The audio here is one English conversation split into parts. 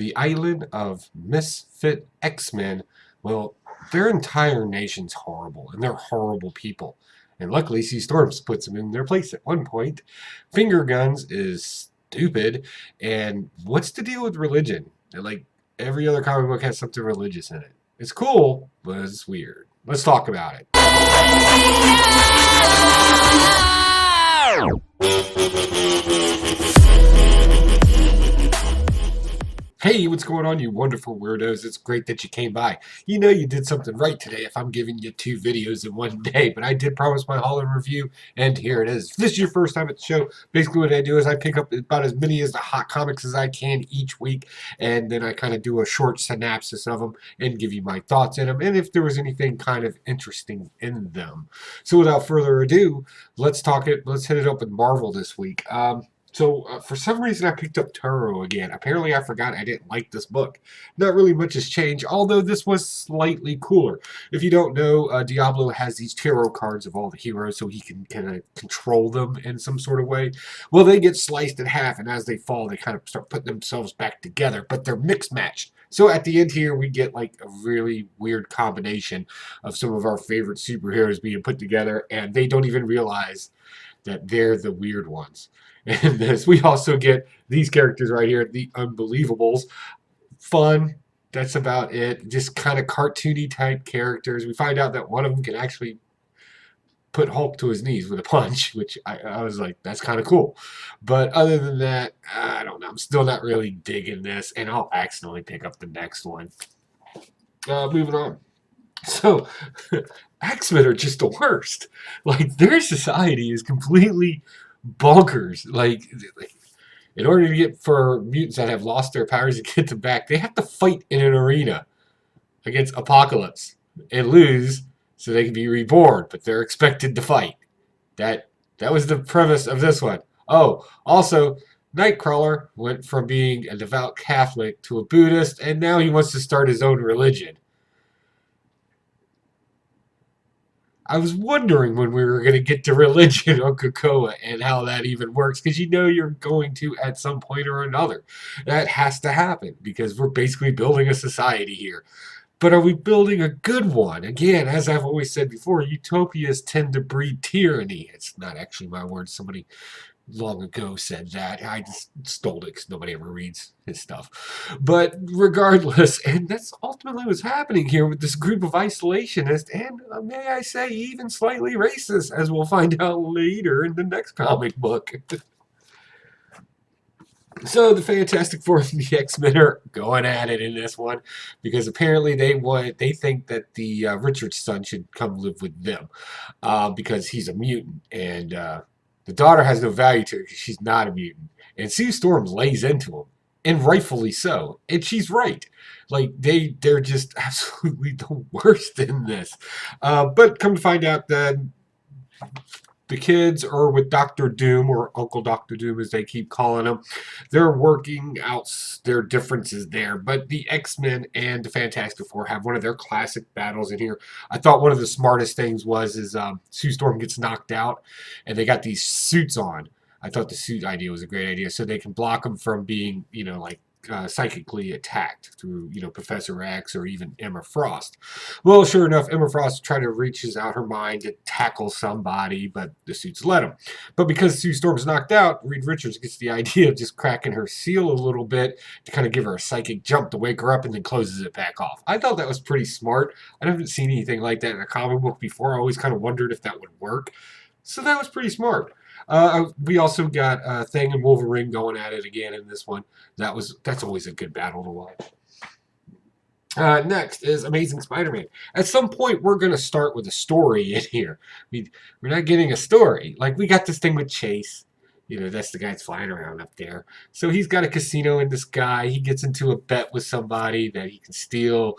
the island of misfit X-Men. Well, their entire nation's horrible, and they're horrible people. And luckily, Sea Storms puts them in their place at one point. Finger Guns is stupid. And what's the deal with religion? Like, every other comic book has something religious in it. It's cool, but it's weird. Let's talk about it. Hey, what's going on, you wonderful weirdos? It's great that you came by. You know you did something right today if I'm giving you 2 videos in one day, but I did promise my haul and review, and here it is. If this is your first time at the show, basically what I do is I pick up about as many as the hot comics as I can each week, and then I kind of do a short synopsis of them and give you my thoughts in them, and if there was anything kind of interesting in them. So without further ado, let's hit it up with Marvel this week. So for some reason I picked up Turo again. Apparently I forgot I didn't like this book. Not really much has changed, although this was slightly cooler. If you don't know, Diablo has these tarot cards of all the heroes so he can kind of control them in some sort of way. Well, they get sliced in half, and as they fall, they kind of start putting themselves back together, but they're mixed matched. So at the end here, we get like a really weird combination of some of our favorite superheroes being put together, and they don't even realize that they're the weird ones. And this, we also get these characters right here, the Unbelievables. Fun. That's about it. Just kind of cartoony type characters. We find out that one of them can actually put Hulk to his knees with a punch, which I was like, that's kind of cool. But other than that, I don't know. I'm still not really digging this, and I'll accidentally pick up the next one. Moving on. So, X-Men are just the worst. Like, their society is completely bonkers. Like, in order to get for mutants that have lost their powers to get them back, they have to fight in an arena against Apocalypse and lose so they can be reborn, but they're expected to fight. That was the premise of this one. Oh, also, Nightcrawler went from being a devout Catholic to a Buddhist, and now he wants to start his own religion. I was wondering when we were going to get to religion on Krakoa and how that even works, because you know you're going to at some point or another. That has to happen because we're basically building a society here. But are we building a good one? Again, as I've always said before, utopias tend to breed tyranny. It's not actually my words. Somebody long ago said that. I just stole it because nobody ever reads his stuff. But regardless, and that's ultimately what's happening here with this group of isolationists, and may I say, even slightly racist, as we'll find out later in the next comic book. So the Fantastic Four and the X-Men are going at it in this one because apparently they think that the Richards son should come live with them because he's a mutant, and the daughter has no value to her because she's not a mutant. And Sue Storm lays into him, and rightfully so. And she's right. Like, they're just absolutely the worst in this. But come to find out that the kids are with Dr. Doom, or Uncle Dr. Doom as they keep calling him. They're working out their differences there. But the X-Men and the Fantastic Four have one of their classic battles in here. I thought one of the smartest things is Sue Storm gets knocked out, and they got these suits on. I thought the suit idea was a great idea, so they can block them from being, psychically attacked through, Professor X or even Emma Frost. Well, sure enough, Emma Frost reaches out her mind to tackle somebody, but the suits let him. But because Sue Storm's knocked out, Reed Richards gets the idea of just cracking her seal a little bit to kind of give her a psychic jump to wake her up, and then closes it back off. I thought that was pretty smart. I haven't seen anything like that in a comic book before. I always kind of wondered if that would work. So that was pretty smart. We also got Thing and Wolverine going at it again in this one. That's always a good battle to watch. Next is Amazing Spider-Man. At some point, we're going to start with a story in here. We're not getting a story. Like, we got this thing with Chase. That's the guy that's flying around up there. So he's got a casino in the sky. He gets into a bet with somebody that he can steal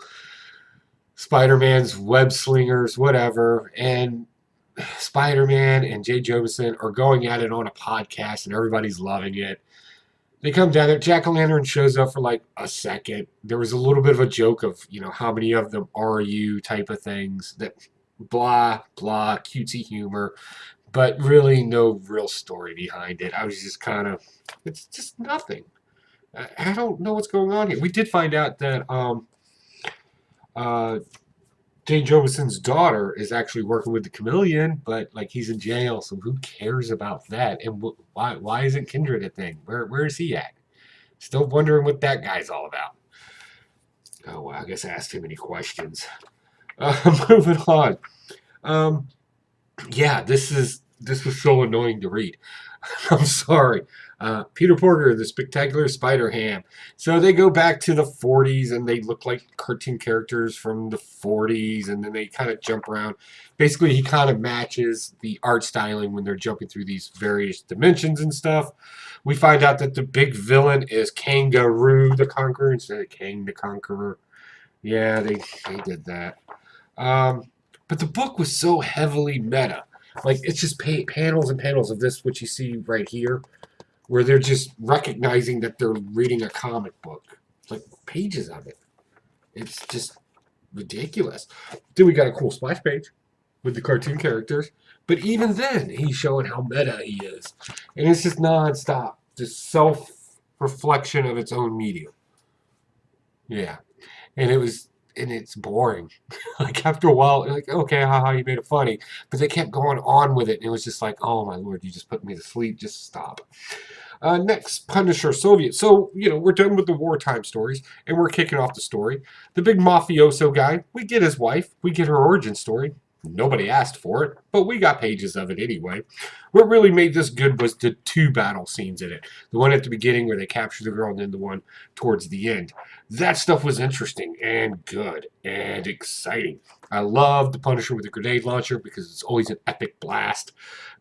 Spider-Man's web slingers, whatever. And Spider-Man and Jay Josephson are going at it on a podcast, and everybody's loving it. They come down there. Jack-o'-lantern shows up for like a second. There was a little bit of a joke of, how many of them are you type of things. That blah, blah, cutesy humor, but really no real story behind it. I was just it's just nothing. I don't know what's going on here. We did find out that uh, Jane Joveson's daughter is actually working with the Chameleon, but like he's in jail, so who cares about that? And why isn't Kindred a thing? Where is he at? Still wondering what that guy's all about. Oh well, I guess I asked too many questions. Moving on. Um, yeah, this was so annoying to read. I'm sorry. Peter Porker, the Spectacular Spider Ham. So they go back to the 40s and they look like cartoon characters from the 40s, and then they kind of jump around. Basically, he kind of matches the art styling when they're jumping through these various dimensions and stuff. We find out that the big villain is Kangaroo the Conqueror instead of Kang the Conqueror. Yeah, they did that. Um, but the book was so heavily meta. Like, it's just panels and panels of this, which you see right here, where they're just recognizing that they're reading a comic book. Like, pages of it. It's just ridiculous. Then we got a cool splash page with the cartoon characters. But even then, he's showing how meta he is. And it's just nonstop. Just self reflection of its own medium. Yeah. And it's boring. Like after a while, like, okay, haha, you made it funny. But they kept going on with it, and it was just like, oh my lord, you just put me to sleep. Just stop. Next, Punisher Soviet. So, we're done with the wartime stories, and we're kicking off the story. The big mafioso guy, we get his wife, we get her origin story. Nobody asked for it, but we got pages of it anyway. What really made this good was the two battle scenes in it. The one at the beginning where they capture the girl, and then the one towards the end. That stuff was interesting and good and exciting. I love the Punisher with the grenade launcher because it's always an epic blast.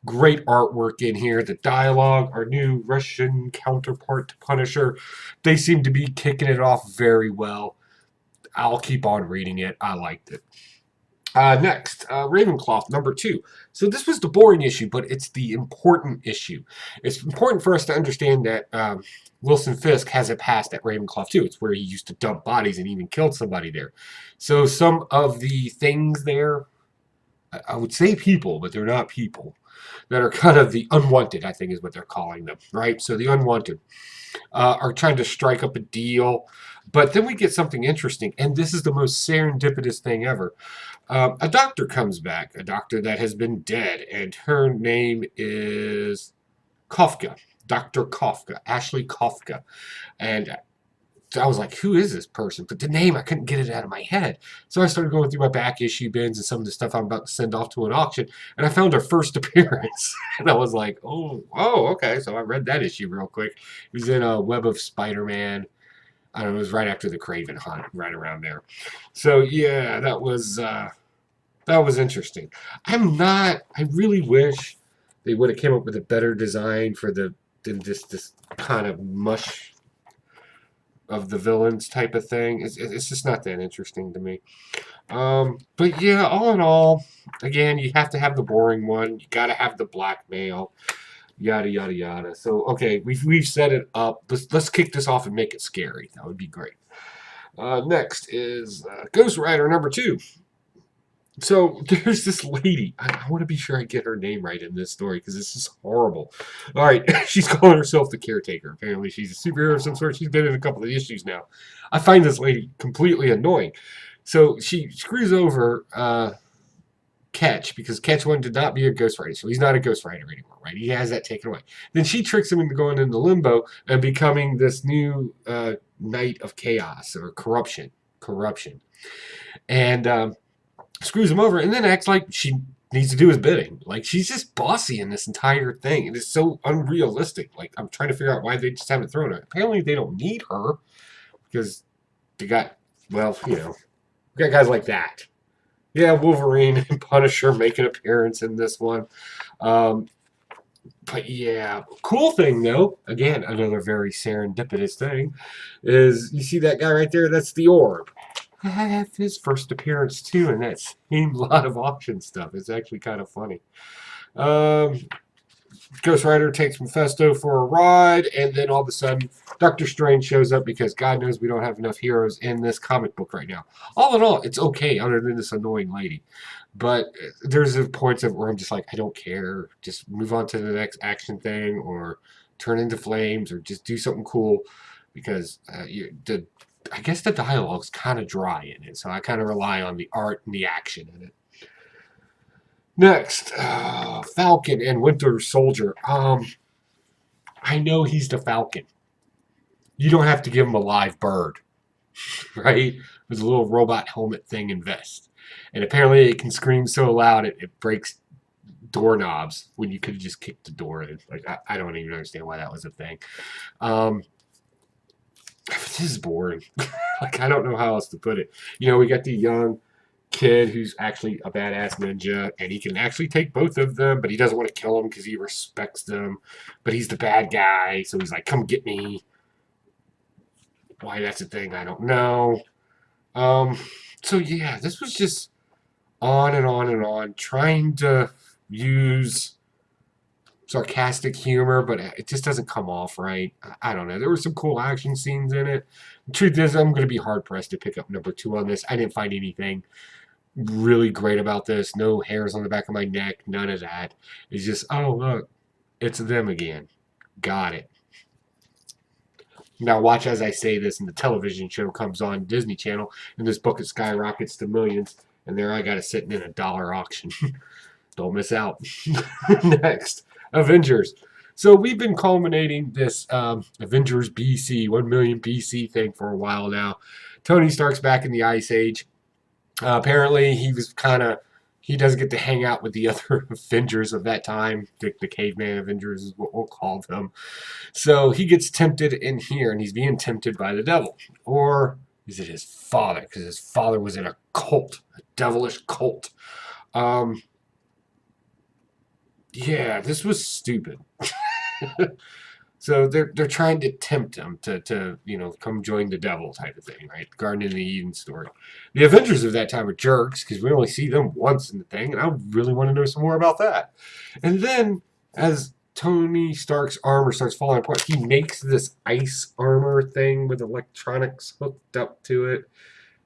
Great artwork in here. The dialogue, our new Russian counterpart to Punisher, they seem to be kicking it off very well. I'll keep on reading it. I liked it. Next, Ravenclaw, number 2. So this was the boring issue, but it's the important issue. It's important for us to understand that Wilson Fisk has a past at Ravenclaw too. It's where he used to dump bodies and even killed somebody there. So some of the things there, I would say people, but they're not people, that are kind of the unwanted, I think is what they're calling them, right? So the unwanted are trying to strike up a deal. But then we get something interesting, and this is the most serendipitous thing ever. A doctor comes back, a doctor that has been dead, and her name is Kafka, Dr. Kafka, Ashley Kafka. And I was like, who is this person? But the name, I couldn't get it out of my head. So I started going through my back issue bins and some of the stuff I'm about to send off to an auction, and I found her first appearance. And I was like, okay. So I read that issue real quick. It was in a Web of Spider-Man. I don't know, it was right after the Craven hunt, right around there. So yeah, that was interesting. I really wish they would have came up with a better design for than this kind of mush of the villains type of thing. It's just not that interesting to me. But yeah, all in all, again, you have to have the boring one. You got to have the blackmail, yada yada yada. So okay, we've set it up. Let's kick this off and make it scary. That would be great. Next is Ghost Rider number 2. So there's this lady. I want to be sure I get her name right in this story because this is horrible. All right, she's calling herself the caretaker. Apparently, she's a superhero of some sort. She's been in a couple of issues now. I find this lady completely annoying. So she screws over Ketch because Ketch wanted to not be a Ghost Rider, so he's not a Ghost Rider anymore, right? He has that taken away. Then she tricks him into going into limbo and becoming this new Knight of Chaos or corruption, and screws him over, and then acts like she needs to do his bidding. Like she's just bossy in this entire thing. It is so unrealistic. Like I'm trying to figure out why they just haven't thrown her. Apparently they don't need her because they got we got guys like that. Yeah, Wolverine and Punisher make an appearance in this one. Um, but yeah, cool thing though, again, another very serendipitous thing, is you see that guy right there? That's the Orb. I have his first appearance too in that same lot of auction stuff. It's actually kind of funny. Um, Ghost Rider takes Mephisto for a ride, and then all of a sudden, Doctor Strange shows up because God knows we don't have enough heroes in this comic book right now. All in all, it's okay, other than this annoying lady. But there's points of where I'm just like, I don't care. Just move on to the next action thing, or turn into flames, or just do something cool. because I guess the dialogue's kind of dry in it, so I kind of rely on the art and the action in it. Next, Falcon and Winter Soldier. I know he's the Falcon. You don't have to give him a live bird, right? With a little robot helmet thing and vest. And apparently it can scream so loud it breaks doorknobs when you could have just kicked the door in. Like, I don't even understand why that was a thing. Um, this is boring. Like, I don't know how else to put it. We got the young kid who's actually a badass ninja, and he can actually take both of them, but he doesn't want to kill them because he respects them. But he's the bad guy, so he's like, come get me. Why that's a thing, I don't know. Um, so yeah, this was just on and on and on, trying to use sarcastic humor, but it just doesn't come off right. I don't know. There were some cool action scenes in it. The truth is, I'm going to be hard pressed to pick up number 2 on this. I didn't find anything really great about this. No hairs on the back of my neck. None of that. It's just, oh, look, it's them again. Got it. Now watch as I say this and the television show comes on Disney Channel and this book skyrockets to millions, and there I got it sitting in a dollar auction. Don't miss out. Next, Avengers. So we've been culminating this Avengers BC, 1 million BC thing for a while now. Tony Stark's back in the Ice Age. Apparently he doesn't get to hang out with the other Avengers of that time. The caveman Avengers is what we'll call them. So he gets tempted in here, and he's being tempted by the devil. Or is it his father? Because his father was in a cult, a devilish cult. Yeah, this was stupid. So they're trying to tempt him to come join the devil type of thing, right? Garden of the Eden story. The Avengers of that time are jerks because we only see them once in the thing, and I really want to know some more about that. And then as Tony Stark's armor starts falling apart, he makes this ice armor thing with electronics hooked up to it,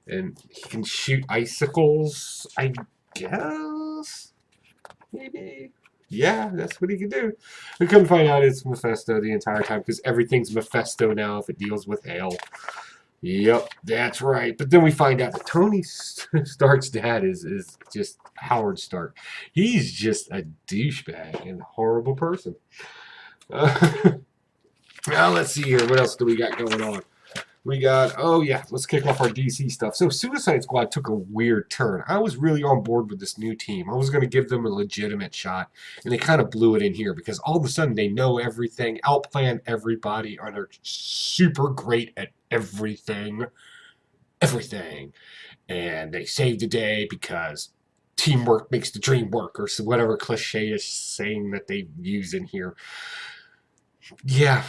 and he can shoot icicles, I guess? Maybe? Yeah, that's what he can do. We couldn't find out it's Mephisto the entire time because everything's Mephisto now if it deals with hail. Yep, that's right. But then we find out that Tony Stark's dad is just Howard Stark. He's just a douchebag and a horrible person. Now let's see here. What else do we got going on? We got, oh yeah, let's kick off our DC stuff. So Suicide Squad took a weird turn. I was really on board with this new team. I was going to give them a legitimate shot, and they kind of blew it in here because all of a sudden they know everything, outplan everybody, and they're super great at everything. Everything. And they saved the day because teamwork makes the dream work, or whatever cliche saying that they use in here. Yeah,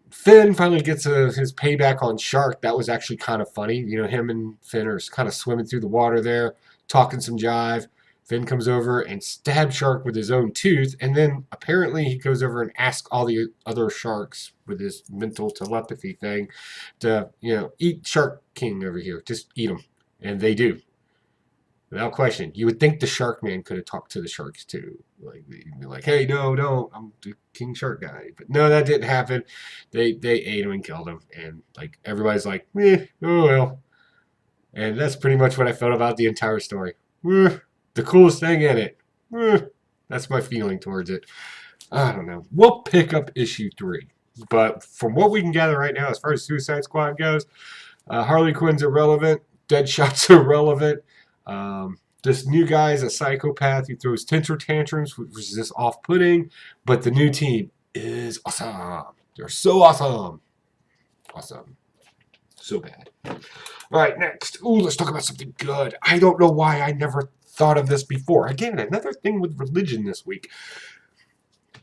Finn finally gets his payback on Shark. That was actually kind of funny. Him and Finn are kind of swimming through the water there, talking some jive. Finn comes over and stabs Shark with his own tooth, and then apparently he goes over and asks all the other sharks with his mental telepathy thing to, eat Shark King over here. Just eat him. And they do. Without question. You would think the Shark Man could have talked to the sharks too. Like, hey, no, don't. I'm the King Shark guy. But no, that didn't happen. They ate him and killed him. And everybody's like, oh well. And that's pretty much what I felt about the entire story. The coolest thing in it. That's my feeling towards it. I don't know. We'll pick up issue 3. But from what we can gather right now, as far as Suicide Squad goes, Harley Quinn's irrelevant. Deadshot's irrelevant. This new guy is a psychopath who throws temper tantrums, which is just off-putting. But the new team is awesome. They're so awesome. Awesome. So bad. All right, next. Ooh, let's talk about something good. I don't know why I never thought of this before. Again, another thing with religion this week.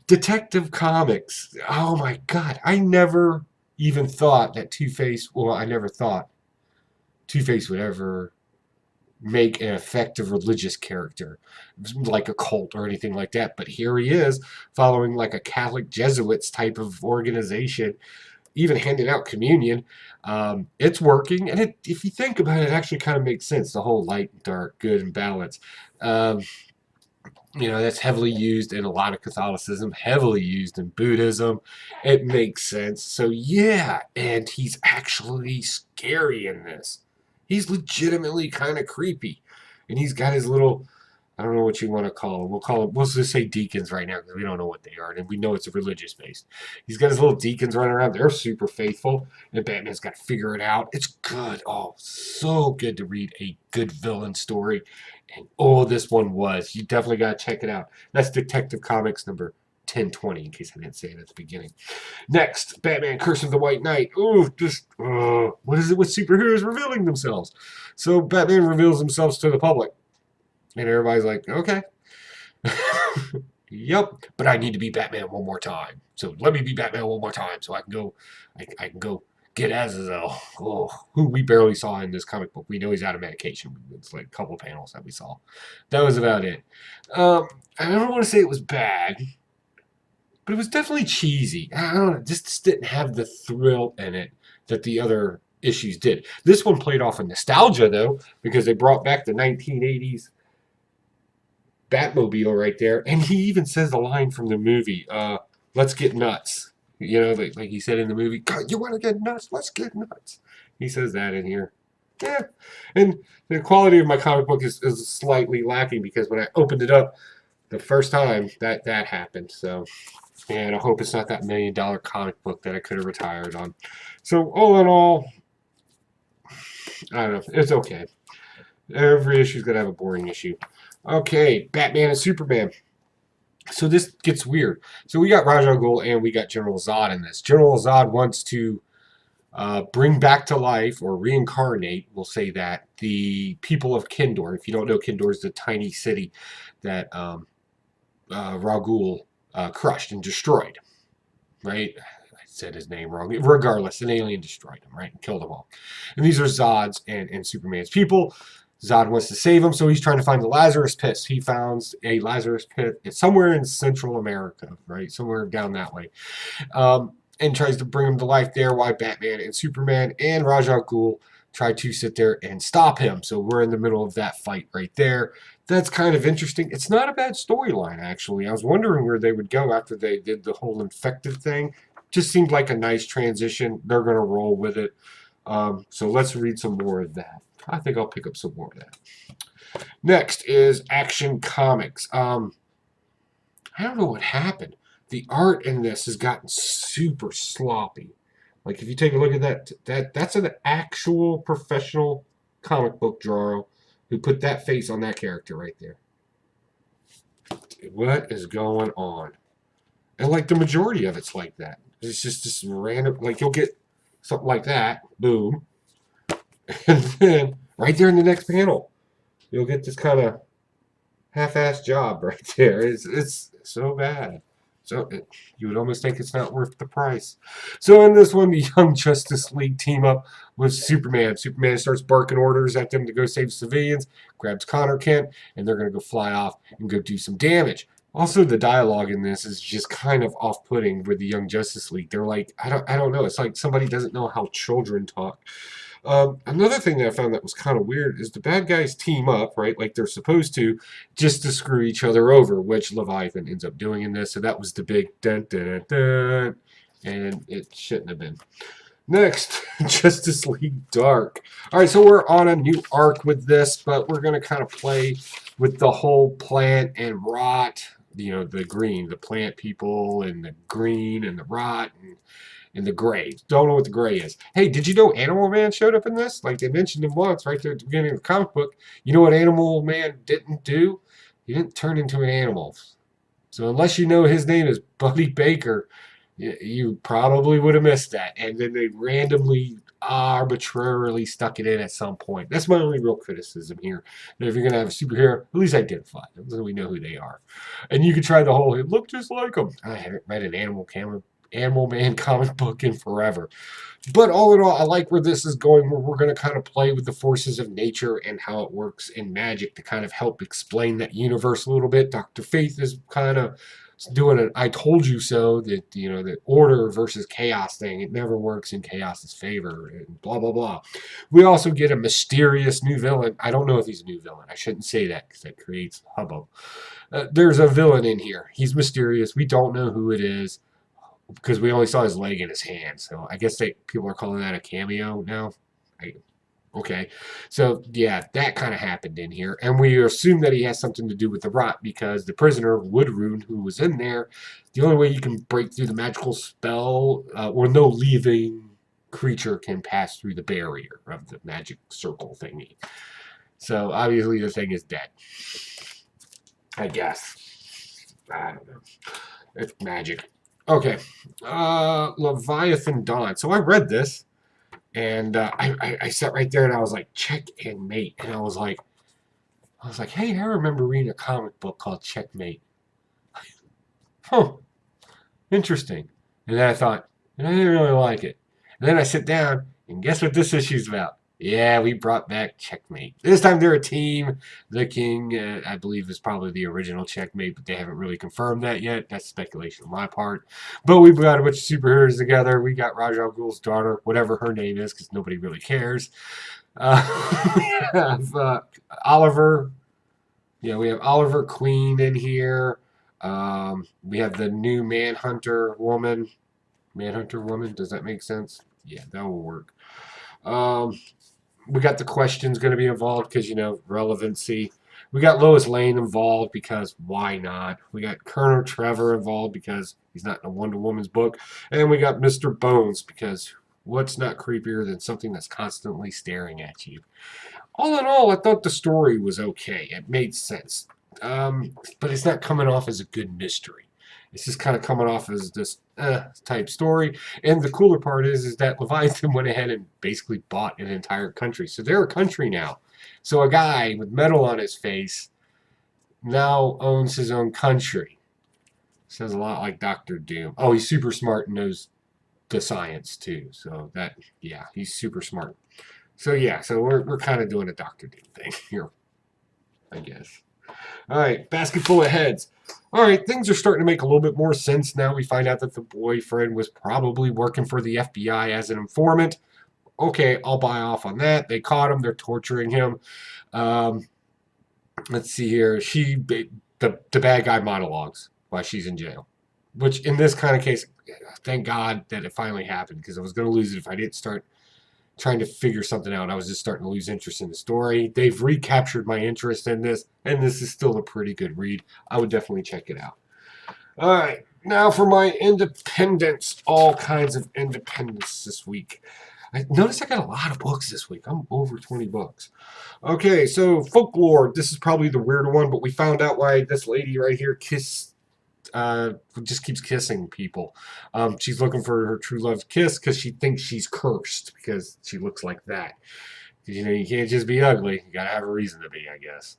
Detective Comics. Oh my God. I never even thought that Two-Face, well, I never thought Two-Face would ever make an effective religious character like a cult or anything like that. But here he is following like a Catholic Jesuits type of organization, even handing out communion. It's working. And if you think about it, it actually kind of makes sense. The whole light and dark, good and balance. That's heavily used in a lot of Catholicism, heavily used in Buddhism. It makes sense. So, yeah, and he's actually scary in this. He's legitimately kind of creepy. And he's got his little, I don't know what you want to call them. We'll just say deacons right now because we don't know what they are. And we know it's a religious based. He's got his little deacons running around. They're super faithful. And Batman's got to figure it out. It's good. Oh, so good to read a good villain story. And oh, this one was. You definitely got to check it out. That's Detective Comics number 1020, in case I didn't say it at the beginning. Next, Batman Curse of the White Knight. Ooh, what is it with superheroes revealing themselves? So Batman reveals himself to the public. And everybody's like, okay. Yep. But I need to be Batman one more time. So let me be Batman one more time so I can go get Azazel, who we barely saw in this comic book. We know he's out of medication. It's like a couple panels that we saw. That was about it. I don't want to say it was bad, but it was definitely cheesy. I don't know, it just didn't have the thrill in it that the other issues did. This one played off of nostalgia, though, because they brought back the 1980s Batmobile right there. And he even says the line from the movie, let's get nuts. Like he said in the movie, God, you want to get nuts? Let's get nuts. He says that in here. Yeah. And the quality of my comic book is slightly lacking because when I opened it up the first time, that happened. So, and I hope it's not that $1 million comic book that I could have retired on. So, all in all, I don't know. It's okay. Every issue's going to have a boring issue. Okay, Batman and Superman. So this gets weird. So we got Ra's al Ghul and we got General Zod in this. General Zod wants to bring back to life or reincarnate, we'll say that, the people of Kindor. If you don't know, Kindor is the tiny city that Ra's al Ghul crushed and destroyed, right? I said his name wrong. Regardless, an alien destroyed him, right? And killed them all. And these are Zod's and Superman's people. Zod wants to save him, so he's trying to find the Lazarus Pit. He found a Lazarus Pit. It's somewhere in Central America, right? Somewhere down that way. And tries to bring him to life there. Why Batman and Superman and Ra's al Ghul try to sit there and stop him. So we're in the middle of that fight right there. That's kind of interesting. It's not a bad storyline, actually. I was wondering where they would go after they did the whole infected thing. Just seemed like a nice transition. They're going to roll with it. So let's read some more of that. I think I'll pick up some more of that. Next is Action Comics. I don't know what happened. The art in this has gotten super sloppy. Like if you take a look at that's an actual professional comic book drawer who put that face on that character right there. What is going on? And like the majority of it's like that. It's just this random, like you'll get something like that, boom, and then right there in the next panel, you'll get this kind of half-assed job right there. It's so bad. So you would almost think it's not worth the price. So in this one, the Young Justice League team up with Superman. Superman starts barking orders at them to go save civilians, grabs Connor Kent, and they're going to go fly off and go do some damage. Also, the dialogue in this is just kind of off-putting with the Young Justice League. They're like, I don't know. It's like somebody doesn't know how children talk. Another thing that I found that was kind of weird is the bad guys team up, right, like they're supposed to, just to screw each other over, which Leviathan ends up doing in this. So that was the big dun dun dun, and it shouldn't have been. Next, Justice League Dark. All right, so we're on a new arc with this, but we're going to kind of play with the whole plant and rot, the green, the plant people, and the green and the rot, and the gray. Don't know what the gray is. Hey, did you know Animal Man showed up in this? Like they mentioned him once right there at the beginning of the comic book. You know what Animal Man didn't do? He didn't turn into an animal. So unless you know his name is Buddy Baker, you probably would have missed that. And then they randomly, arbitrarily stuck it in at some point. That's my only real criticism here. And if you're going to have a superhero, at least identify them so we know who they are. And you could try the whole, it look just like them. I haven't read an Animal Man comic book in forever. But all in all, I like where this is going, where we're going to kind of play with the forces of nature and how it works in magic to kind of help explain that universe a little bit. Dr. Faith is kind of doing an "I told you so" that the order versus chaos thing. It never works in chaos's favor, and blah blah blah. We also get a mysterious new villain. I don't know if he's a new villain. I shouldn't say that because that creates hubbub. There's a villain in here. He's mysterious. We don't know who it is because we only saw his leg and his hand. So I guess people are calling that a cameo now. Okay, so yeah, that kind of happened in here, and we assume that he has something to do with the rot because the prisoner Woodrune, who was in there, the only way you can break through the magical spell or no living creature can pass through the barrier of the magic circle thingy. So obviously the thing is dead. I guess. I don't know. It's magic. Okay. Leviathan Dawn. So I read this, and I sat right there and I was like, check and mate. And I was like, hey, I remember reading a comic book called Checkmate. Huh, interesting. And then I thought, I didn't really like it. And then I sit down, and guess what this issue's about? Yeah, we brought back Checkmate. This time they're a team. The King, I believe, is probably the original Checkmate, but they haven't really confirmed that yet. That's speculation on my part. But we've got a bunch of superheroes together. We got Ra's al Ghul's daughter, whatever her name is, because nobody really cares. We have Oliver. Yeah, we have Oliver Queen in here. We have the new Manhunter woman. Manhunter woman, does that make sense? Yeah, that will work. Um, we got the questions going to be involved because, relevancy. We got Lois Lane involved because why not? We got Colonel Trevor involved because he's not in a Wonder Woman's book. And we got Mr. Bones because what's not creepier than something that's constantly staring at you? All in all, I thought the story was okay. It made sense. But it's not coming off as a good mystery. It's just kind of coming off as this type story. And the cooler part is that Leviathan went ahead and basically bought an entire country. So they're a country now. So a guy with metal on his face now owns his own country. Sounds a lot like Doctor Doom. Oh, he's super smart and knows the science too. So yeah, he's super smart. So yeah, so we're kind of doing a Doctor Doom thing here, I guess. All right, basket full of heads. All right, things are starting to make a little bit more sense now. We find out that the boyfriend was probably working for the FBI as an informant. Okay, I'll buy off on that. They caught him. They're torturing him. Um, let's see here. The bad guy monologues while she's in jail, which in this kind of case, thank God that it finally happened because I was going to lose it if I didn't start trying to figure something out. I was just starting to lose interest in the story. They've recaptured my interest in this, and this is still a pretty good read. I would definitely check it out. All right, now for my independence. All kinds of independence this week. I noticed I got a lot of books this week. I'm over 20 books. Okay, so folklore. This is probably the weirder one, but we found out why this lady right here just keeps kissing people. She's looking for her true love kiss because she thinks she's cursed because she looks like that. You can't just be ugly. You gotta have a reason to be, I guess.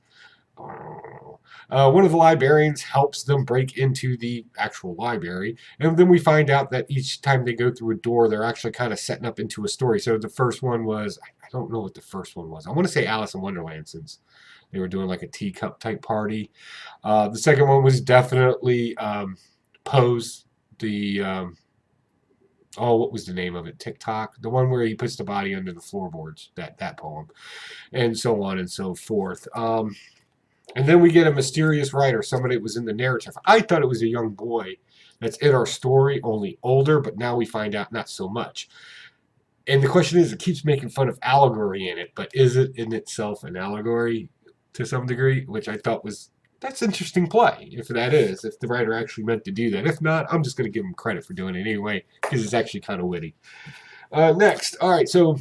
One of the librarians helps them break into the actual library, and then we find out that each time they go through a door, they're actually kind of setting up into a story. So the first one was, I don't know what the first one was. I want to say Alice in Wonderland, since they were doing like a teacup type party. The second one was definitely Pose, the what was the name of it? TikTok, the one where he puts the body under the floorboards. That poem, and so on and so forth. And then we get a mysterious writer, somebody that was in the narrative. I thought it was a young boy that's in our story, only older, but now we find out not so much. And the question is, it keeps making fun of allegory in it, but is it in itself an allegory to some degree? Which I thought that's interesting play, if the writer actually meant to do that. If not, I'm just going to give him credit for doing it anyway, because it's actually kind of witty. Next, all right, so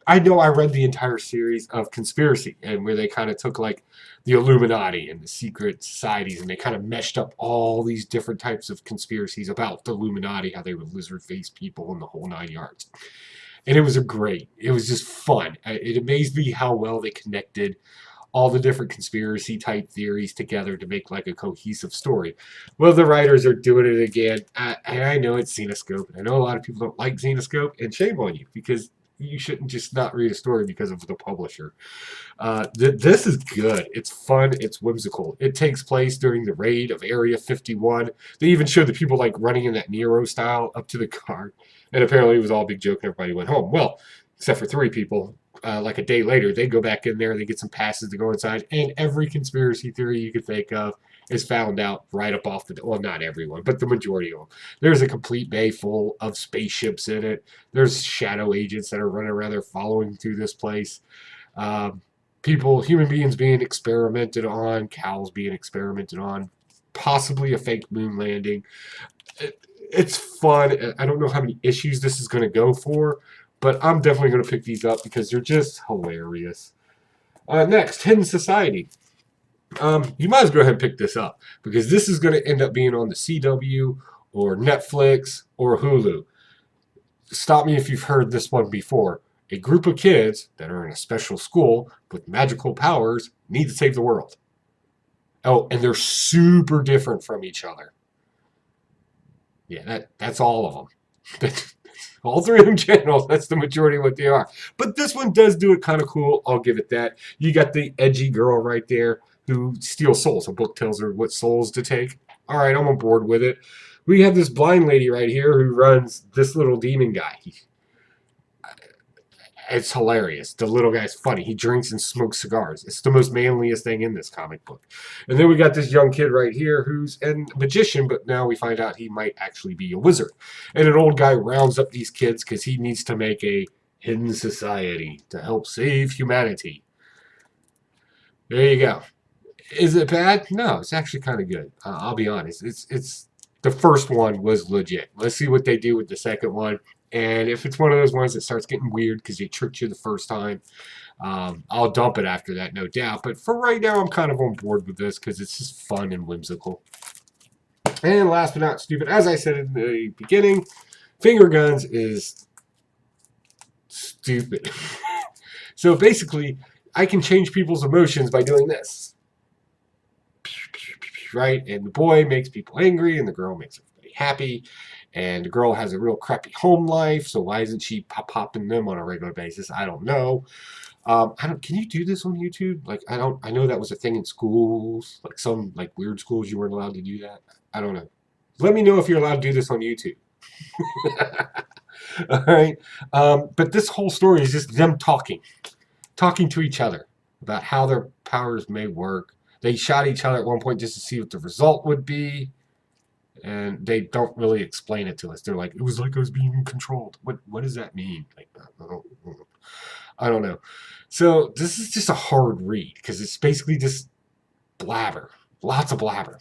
I know I read the entire series of Conspiracy, and where they kind of took like the Illuminati and the secret societies, and they kind of meshed up all these different types of conspiracies about the Illuminati, how they were lizard-faced people and the whole 9 yards. And it was just fun. It amazed me how well they connected all the different conspiracy type theories together to make like a cohesive story. Well, the writers are doing it again. I know it's Xenoscope, and I know a lot of people don't like Xenoscope, and shame on you, because you shouldn't just not read a story because of the publisher. This is good. It's fun. It's whimsical. It takes place during the raid of Area 51. They even showed the people like running in that Nero style up to the car, and apparently it was all a big joke and everybody went home. Well, except for three people. Like a day later, they go back in there, they get some passes to go inside, and every conspiracy theory you could think of is found out right up off the. Well, not everyone, but the majority of them. There's a complete bay full of spaceships in it. There's shadow agents that are running around there following through this place. Um, human beings being experimented on, cows being experimented on, possibly a fake moon landing. It's fun. I don't know how many issues this is going to go for, but I'm definitely going to pick these up because they're just hilarious. Next, Hidden Society. You might as well go ahead and pick this up because this is going to end up being on the CW or Netflix or Hulu. Stop me if you've heard this one before. A group of kids that are in a special school with magical powers need to save the world. Oh, and they're super different from each other. Yeah, that's all of them. All three of them channels, that's the majority of what they are. But this one does do it kind of cool. I'll give it that. You got the edgy girl right there who steals souls. A book tells her what souls to take. All right, I'm on board with it. We have this blind lady right here who runs this little demon guy. It's hilarious. The little guy's funny. He drinks and smokes cigars. It's the most manliest thing in this comic book. And then we got this young kid right here who's a magician, but now we find out he might actually be a wizard. And an old guy rounds up these kids because he needs to make a hidden society to help save humanity. There you go. Is it bad? No, it's actually kind of good. I'll be honest. It's the first one was legit. Let's see what they do with the second one. And if it's one of those ones that starts getting weird because they tricked you the first time, I'll dump it after that, no doubt. But for right now, I'm kind of on board with this because it's just fun and whimsical. And last but not stupid, as I said in the beginning, finger guns is stupid. So basically, I can change people's emotions by doing this. Right? And the boy makes people angry, and the girl makes everybody happy. And the girl has a real crappy home life, so why isn't she popping them on a regular basis? I don't know. Can you do this on YouTube? Like, I know that was a thing in schools, like some like weird schools you weren't allowed to do that. I don't know. Let me know if you're allowed to do this on YouTube. All right. But this whole story is just them talking to each other about how their powers may work. They shot each other at one point just to see what the result would be. And they don't really explain it to us. They're like, it was like I was being controlled. What does that mean? Like, I don't know. So this is just a hard read because it's basically just blabber. Lots of blabber.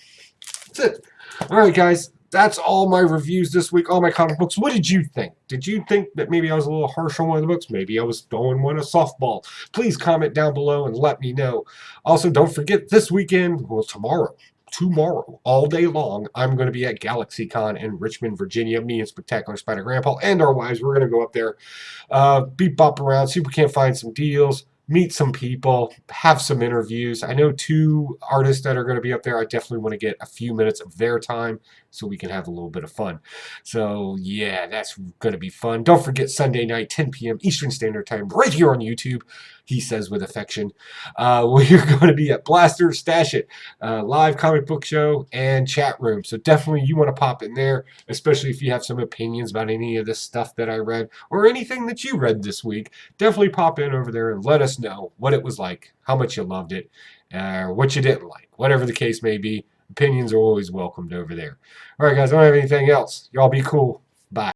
That's it. All right, guys. That's all my reviews this week, all my comic books. What did you think? Did you think that maybe I was a little harsh on one of the books? Maybe I was throwing one a softball. Please comment down below and let me know. Also, don't forget this weekend, well, tomorrow, all day long, I'm going to be at GalaxyCon in Richmond, Virginia. Me and Spectacular Spider Grandpa and our wives, we're going to go up there, bop around, see if we can't find some deals, meet some people, have some interviews. I know 2 artists that are going to be up there. I definitely want to get a few minutes of their time so we can have a little bit of fun. So, yeah, that's going to be fun. Don't forget Sunday night, 10 p.m. Eastern Standard Time, right here on YouTube, he says with affection. We're going to be at Blaster Stash It, live comic book show and chat room. So definitely you want to pop in there, especially if you have some opinions about any of this stuff that I read or anything that you read this week. Definitely pop in over there and let us know what it was like, how much you loved it, what you didn't like, whatever the case may be. Opinions are always welcomed over there. All right, guys, I don't have anything else. Y'all be cool. Bye.